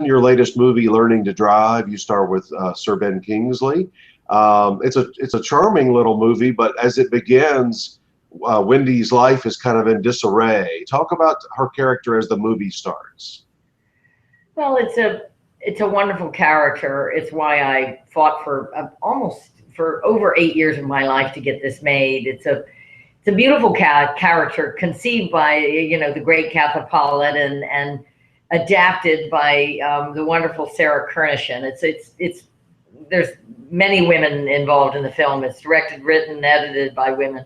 your latest movie, Learning to Drive, you star with Sir Ben Kingsley. It's a charming little movie, but as it begins, Wendy's life is kind of in disarray. Talk about her character as the movie starts. Well, it's a wonderful character. It's why I fought for almost for over 8 years of my life to get this made. It's a beautiful character conceived by the great Katha Pollitt and adapted by the wonderful Sarah Kernishin. It's there's many women involved in the film. It's directed, written, edited by women,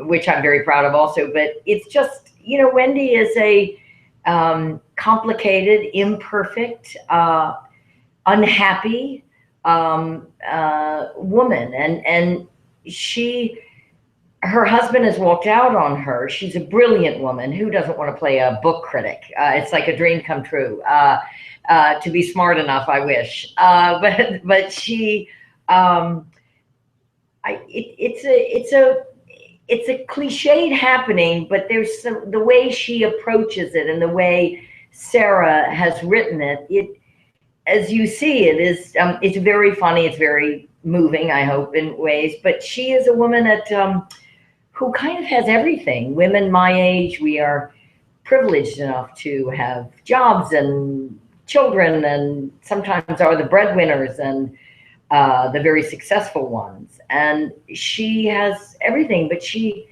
which I'm very proud of also. But it's just, Wendy is a complicated, imperfect, unhappy woman, and her husband has walked out on her. She's a brilliant woman. Who doesn't want to play a book critic? It's like a dream come true. To be smart enough, I wish. But she, it's a cliched happening, but there's the way she approaches it and the way Sarah has written it. As you see, it's very funny. It's very moving, I hope, in ways. But she is a woman who kind of has everything. Women my age, we are privileged enough to have jobs and children, and sometimes are the breadwinners and the very successful ones. And she has everything, but she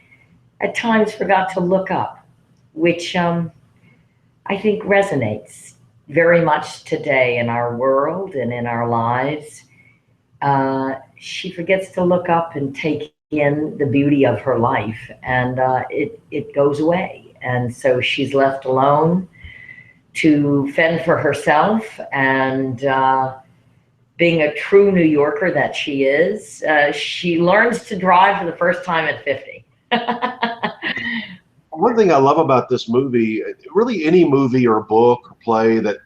at times forgot to look up, which I think resonates very much today in our world and in our lives. She forgets to look up and take in the beauty of her life, and it goes away. And so she's left alone to fend for herself, and being a true New Yorker that she is, she learns to drive for the first time at 50. One thing I love about this movie, really any movie or book or play that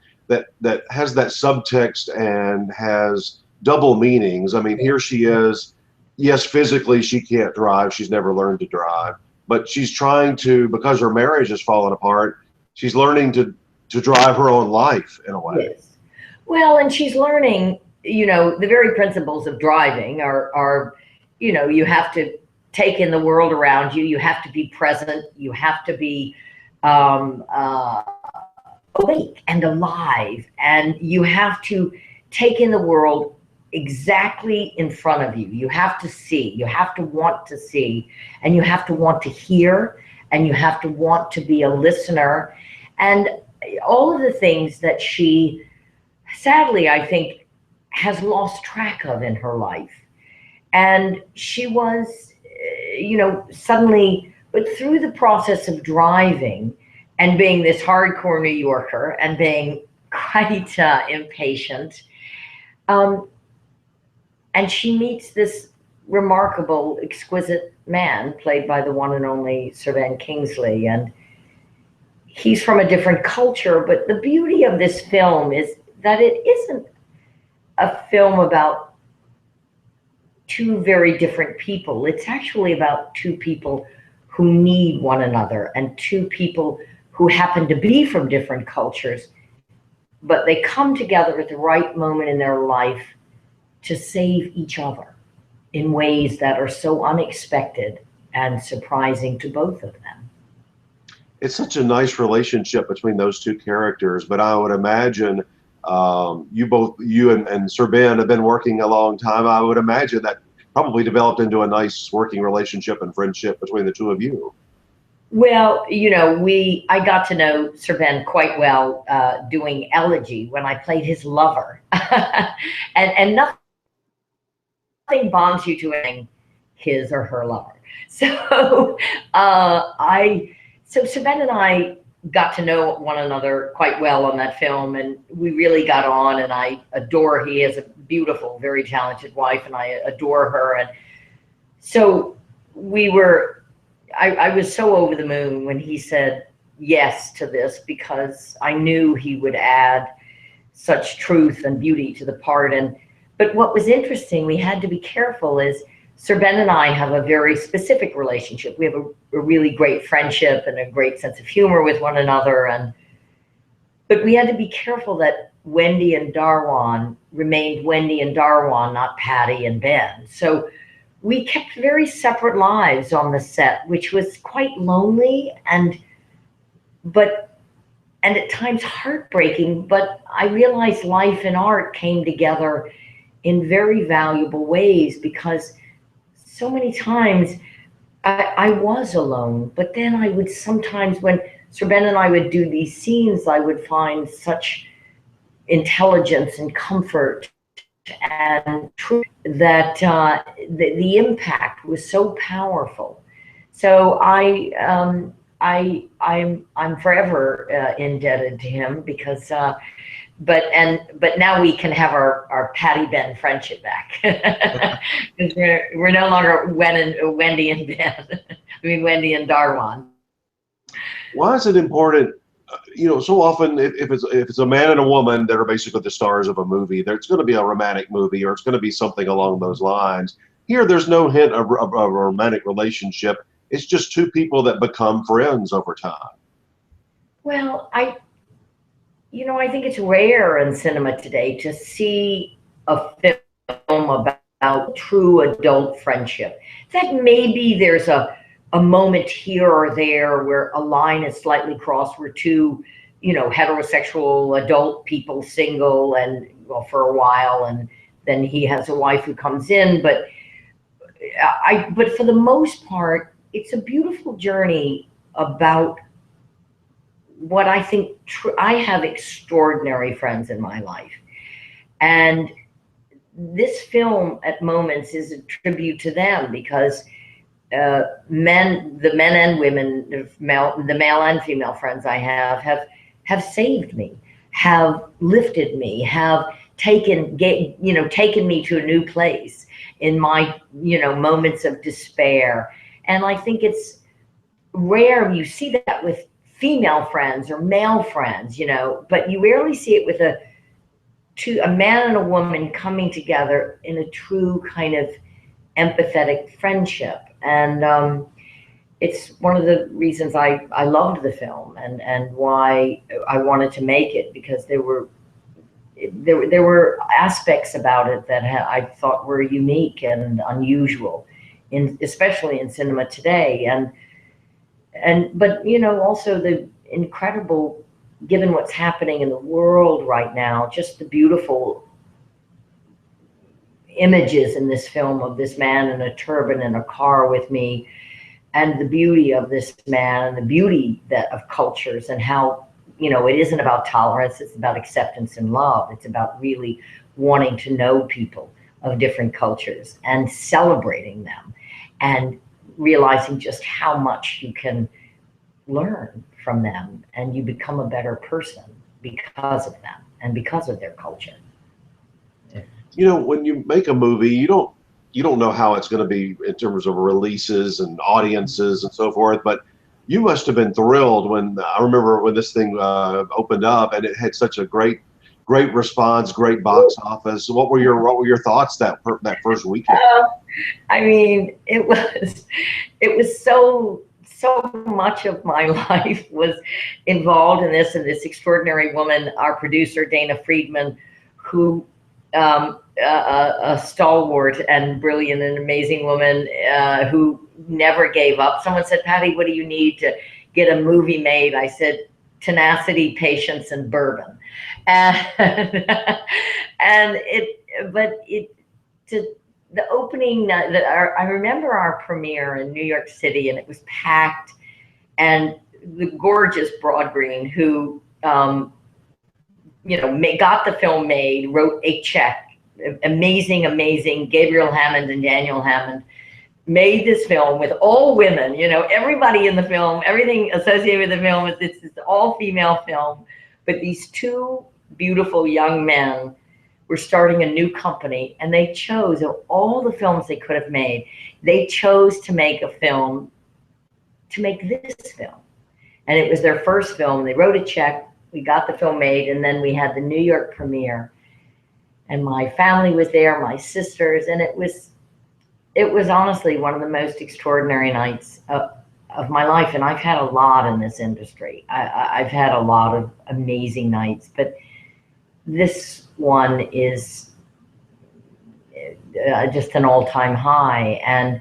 has that subtext and has double meanings. I mean, here she is. Yes, physically she can't drive. She's never learned to drive, but she's trying to, because her marriage has fallen apart, she's learning to drive her own life in a way. Yes. Well, and she's learning, the very principles of driving are, you have to take in the world around you. You have to be present. You have to be awake and alive, and you have to take in the world exactly in front of you. You have to see, you have to want to see, and you have to want to hear, and you have to want to be a listener. And all of the things that she, sadly, I think, has lost track of in her life. And she was, suddenly, but through the process of driving and being this hardcore New Yorker and being quite impatient, and she meets this remarkable, exquisite man played by the one and only Sir Ben Kingsley. And he's from a different culture, but the beauty of this film is that it isn't a film about two very different people. It's actually about two people who need one another, and two people who happen to be from different cultures, but they come together at the right moment in their life to save each other in ways that are so unexpected and surprising to both of them. It's such a nice relationship between those two characters, but I would imagine you and Sir Ben have been working a long time. I would imagine that probably developed into a nice working relationship and friendship between the two of you. Well, I got to know Sir Ben quite well doing Elegy when I played his lover. and nothing bonds you to anything his or her lover. So so Sir Ben and I got to know one another quite well on that film, and we really got on, and I adore, he has a beautiful, very talented wife, and I adore her. And so I was so over the moon when he said yes to this, because I knew he would add such truth and beauty to the part. But what was interesting, we had to be careful, is Sir Ben and I have a very specific relationship. We have a really great friendship and a great sense of humor with one another. But but we had to be careful that Wendy and Darwan remained Wendy and Darwan, not Patty and Ben. So we kept very separate lives on the set, which was quite lonely and at times heartbreaking. But I realized life and art came together in very valuable ways, because so many times I was alone. But then I would sometimes, when Sir Ben and I would do these scenes, I would find such intelligence and comfort and truth that the impact was so powerful. So I'm forever indebted to him, because but now we can have our Patty Ben friendship back, because we're no longer Wendy and Ben. I mean Wendy and Darwan. Why is it important? So often if it's a man and a woman that are basically the stars of a movie, there's going to be a romantic movie, or it's going to be something along those lines. Here, there's no hint of a romantic relationship. It's just two people that become friends over time. Well, I think it's rare in cinema today to see a film about true adult friendship. That maybe there's a moment here or there where a line is slightly crossed, where two, heterosexual adult people, single, and for a while, and then he has a wife who comes in. But for the most part, it's a beautiful journey about what I think. I have extraordinary friends in my life, and this film at moments is a tribute to them, because the men and women, the male and female friends I have saved me, have lifted me, have taken me to a new place in my moments of despair. And I think it's rare you see that with female friends or male friends, but you rarely see it with a man and a woman coming together in a true kind of empathetic friendship. And it's one of the reasons I loved the film, and why I wanted to make it, because there were aspects about it that I thought were unique and unusual, especially in cinema today. But also the incredible, given what's happening in the world right now, just the beautiful images in this film of this man in a turban in a car with me, and the beauty of this man, and the beauty of cultures, and how it isn't about tolerance, it's about acceptance and love. It's about really wanting to know people of different cultures and celebrating them, and realizing just how much you can learn from them, and you become a better person because of them and because of their culture. When you make a movie, you don't know how it's going to be in terms of releases and audiences and so forth, but you must have been thrilled when I remember when this thing opened up, and it had such a great response, great box office. What were your thoughts that first weekend? I mean, it was so much of my life was involved in this, and this extraordinary woman, our producer Dana Friedman, who a stalwart and brilliant and amazing woman who never gave up. Someone said, "Patty, what do you need to get a movie made?" I said, "Tenacity, patience, and bourbon." And the opening, I remember our premiere in New York City, and it was packed, and the gorgeous Broad Green, who got the film made, wrote a check, amazing Gabriel Hammond and Daniel Hammond made this film with all women, everybody in the film, everything associated with the film, it's all female film. But these two beautiful young men were starting a new company, and they chose, of all the films they could have made, they chose to make this film. And it was their first film. They wrote a check, we got the film made, and then we had the New York premiere. And my family was there, my sisters, and it was honestly one of the most extraordinary nights of my life, and I've had a lot in this industry. I've had a lot of amazing nights, but this one is just an all-time high. And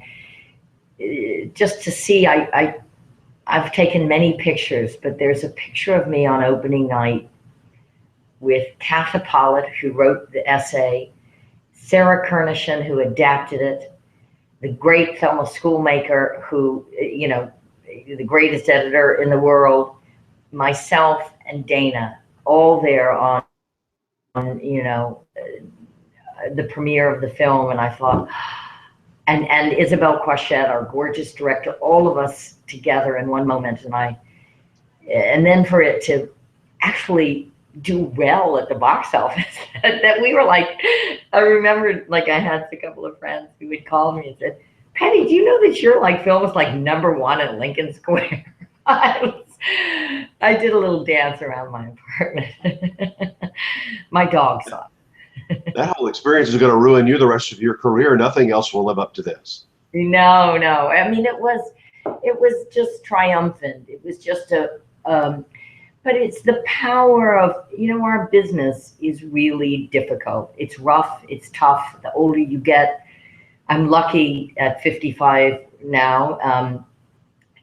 just to see, I've taken many pictures, but there's a picture of me on opening night with Katha Pollitt, who wrote the essay, Sarah Kernishan, who adapted it, the great Thelma Schoolmaker, who, you know, the greatest editor in the world, myself and Dana, all there on you know, the premiere of the film. And I thought, and Isabel Quachette, our gorgeous director, all of us together in one moment. And then for it to actually do well at the box office, that we were like, I remember, like, I had a couple of friends who would call me and said, Patty, do you know that your film was like #1 at Lincoln Square? I did a little dance around my apartment. My dog saw it. That whole experience is going to ruin you the rest of your career. Nothing else will live up to this. No. I mean, it was just triumphant. It was just but it's the power of, you know, our business is really difficult. It's rough. It's tough. The older you get, I'm lucky at 55 now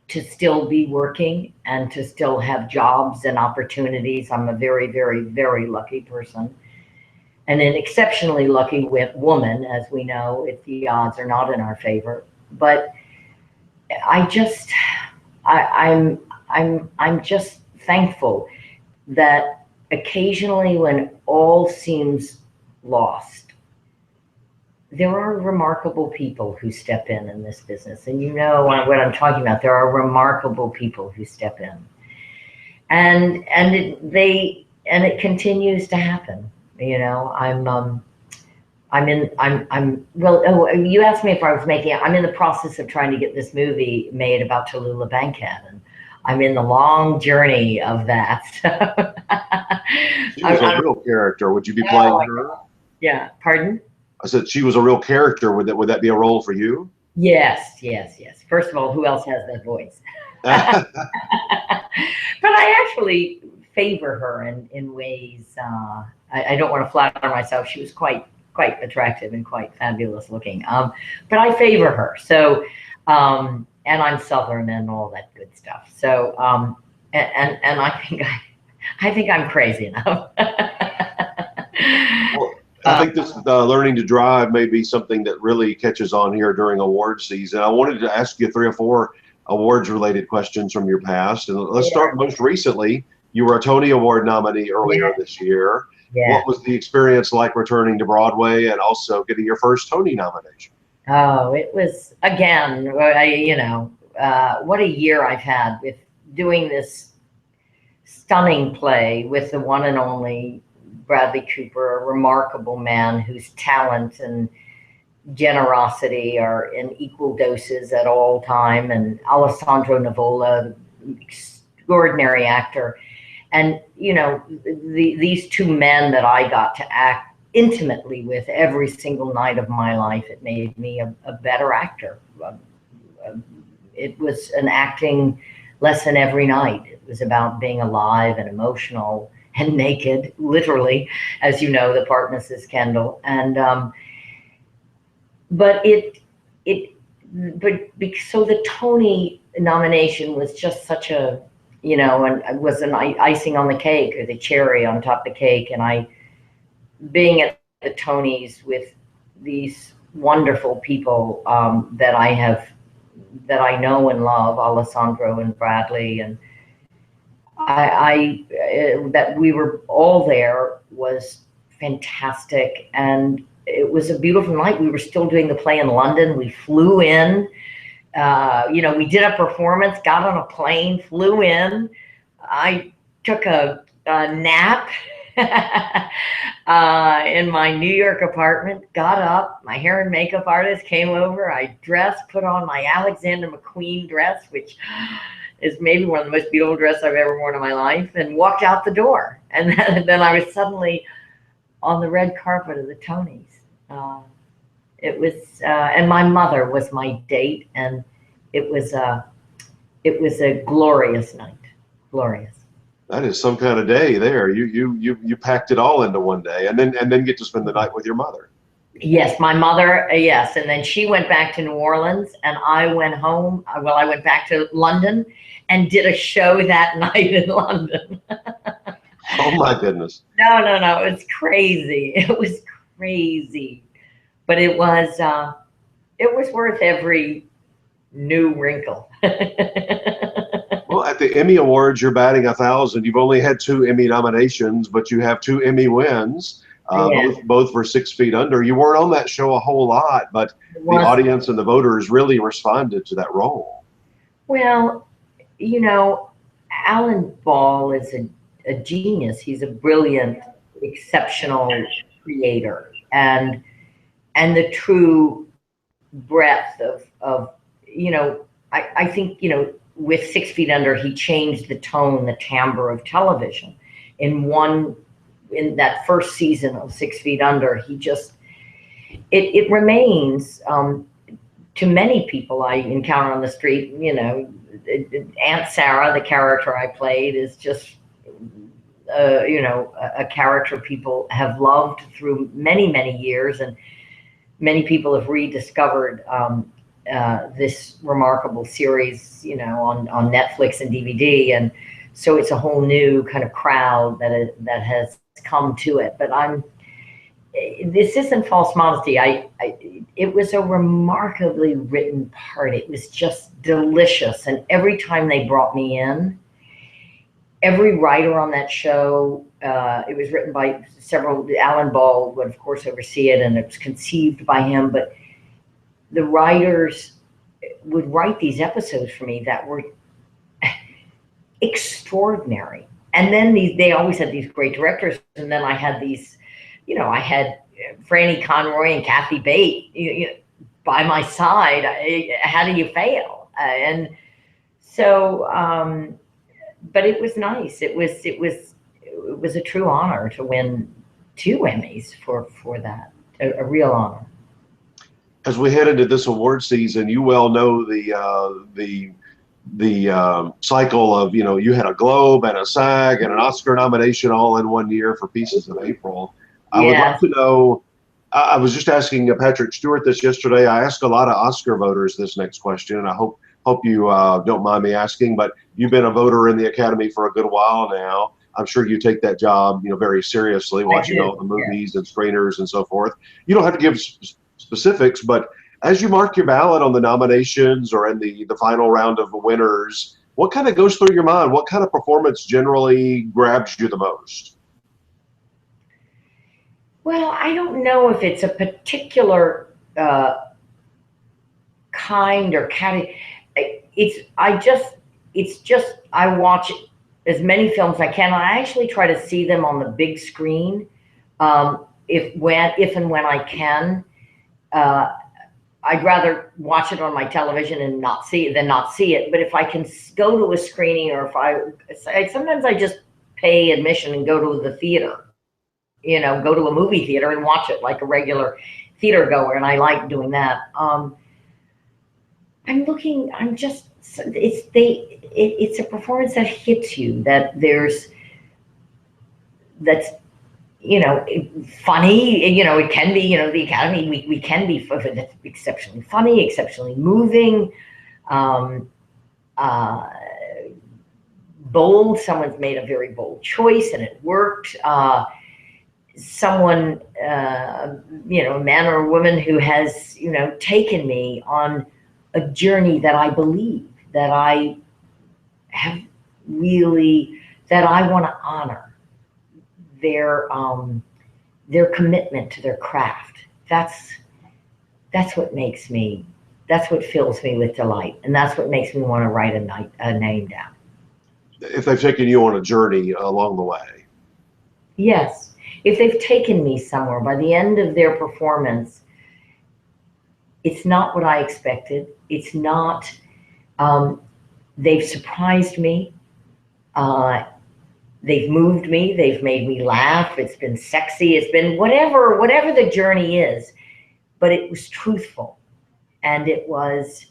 to still be working and to still have jobs and opportunities. I'm a very, very, very lucky person, and an exceptionally lucky woman, as we know, if the odds are not in our favor. But I'm just thankful that occasionally, when all seems lost, there are remarkable people who step in this business. And you know what I'm talking about. There are remarkable people who step in. And it continues to happen. You know, you asked me if I was I'm in the process of trying to get this movie made about Tallulah Bankhead, and I'm in the long journey of that. She was a real character. Would you be playing her? Yeah, pardon? I said she was a real character. Would that be a role for you? Yes. First of all, who else has that voice? But I actually favor her in ways. I don't want to flatter myself. She was quite attractive and quite fabulous looking. But I favor her. So, and I'm Southern and all that good stuff. So, and I think I'm crazy enough. Well, I think this learning to drive may be something that really catches on here during award season. I wanted to ask you 3 or 4 awards-related questions from your past. And let's start most recently. You were a Tony Award nominee earlier this year. Yeah. What was the experience like returning to Broadway and also getting your first Tony nomination? Oh, it was, again, what a year I've had with doing this stunning play with the one and only Bradley Cooper, a remarkable man whose talent and generosity are in equal doses at all time, and Alessandro Nivola, extraordinary actor. And, you know, these 2 men that I got to act intimately with every single night of my life, it made me a better actor. It was an acting lesson every night. It was about being alive and emotional and naked, literally, as you know, the part Mrs. Kendall. And so the Tony nomination was just such a, you know, and it was an icing on the cake, or the cherry on top of the cake. And being at the Tonys with these wonderful people that I know and love, Alessandro and Bradley, and that we were all there was fantastic. And it was a beautiful night. We were still doing the play in London. We flew in, we did a performance, got on a plane, flew in. I took a nap in my New York apartment, got up, my hair and makeup artist came over, I dressed, put on my Alexander McQueen dress, which is maybe one of the most beautiful dresses I've ever worn in my life, and walked out the door. And then I was suddenly on the red carpet of the Tonys. It was, and my mother was my date, and it was it was a glorious night. Glorious. That is some kind of day there. You packed it all into one day, and then get to spend the night with your mother. Yes, my mother, yes. And then she went back to New Orleans, and I went home. Well, I went back to London and did a show that night in London. Oh my goodness. No. It was crazy. It was crazy. But it was worth every new wrinkle. Well, at the Emmy Awards, you're batting 1,000. You've only had 2 Emmy nominations, but you have 2 Emmy wins. Both for 6 Feet Under. You weren't on that show a whole lot, but the audience and the voters really responded to that role. Well, Alan Ball is a genius. He's a brilliant, exceptional creator, and the true breadth of I think with 6 Feet Under, he changed the tone, the timbre of television. In that first season of 6 Feet Under, he just, it remains, to many people I encounter on the street, Aunt Sarah, the character I played, is just, a character people have loved through many, many years, and many people have rediscovered this remarkable series, on Netflix and DVD, and so it's a whole new kind of crowd that has come to it. But this isn't false modesty. It was a remarkably written part. It was just delicious. And every time they brought me in, every writer on that show, it was written by several, Alan Ball would of course oversee it, and it was conceived by him, but the writers would write these episodes for me that were extraordinary. And then they always had these great directors. And then I had these, I had Franny Conroy and Kathy Bate by my side. How do you fail? And so, but it was nice. It was a true honor to win 2 Emmys for that, a real honor. As we head into this award season, you well know the cycle of, you had a Globe and a SAG and an Oscar nomination all in one year for Pieces of April. I would like to know, I was just asking Patrick Stewart this yesterday. I asked a lot of Oscar voters this next question, and I hope you don't mind me asking, but you've been a voter in the Academy for a good while now. I'm sure you take that job, very seriously, watching all the movies and screeners and so forth. You don't have to give specifics, but as you mark your ballot on the nominations or in the final round of the winners, what kind of goes through your mind? What kind of performance generally grabs you the most? Well, I don't know if it's a particular kind or category. I watch as many films as I can. I actually try to see them on the big screen, if and when I can. I'd rather watch it on my television and not see it than not see it. But if I can go to a screening, or sometimes I just pay admission and go to the theater, go to a movie theater and watch it like a regular theater goer. And I like doing that. It's a performance that hits you, that's funny. It can be, the Academy, we can be exceptionally funny, exceptionally moving, bold. Someone's made a very bold choice and it worked. Someone, a man or a woman who has, taken me on a journey that I believe, that I have really, that I want to honor. Their commitment to their craft. That's what makes me, that's what fills me with delight. And that's what makes me want to write a name down. If they've taken you on a journey along the way. Yes. If they've taken me somewhere, by the end of their performance, it's not what I expected. It's not, they've surprised me. They've moved me. They've made me laugh. It's been sexy. It's been whatever the journey is, but it was truthful. And it was